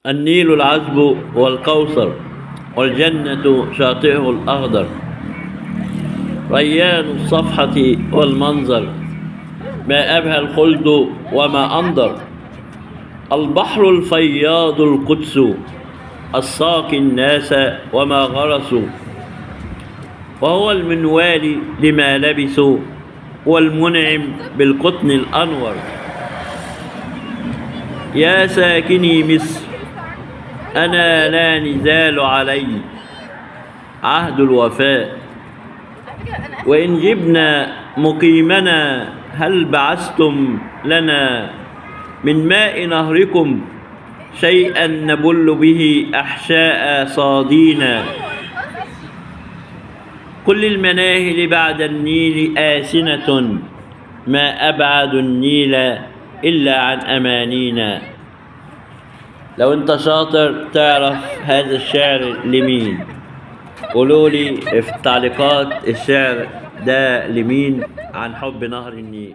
النيل العذب والكوثر، والجنة شاطئه الأخضر، ريان الصفحة والمنظر، ما أبهى الخلد وما أنظر، البحر الفياض القدس، الساقي الناس وما غرسوا، وهو المنوال لما لبسوا، والمنعم بالقطن الأنور. يا ساكني مصر، أنا لا نزال علي عهد الوفاء، وإن جبنا مقيمنا هل بعثتم لنا من ماء نهركم شيئا نبل به أحشاء صادينا. كل المناهل بعد النيل آسنة، ما أبعد النيل إلا عن أمانينا. لو أنت شاطر تعرف هذا الشعر لمين، قولولي في التعليقات الشعر ده لمين عن حب نهر النيل.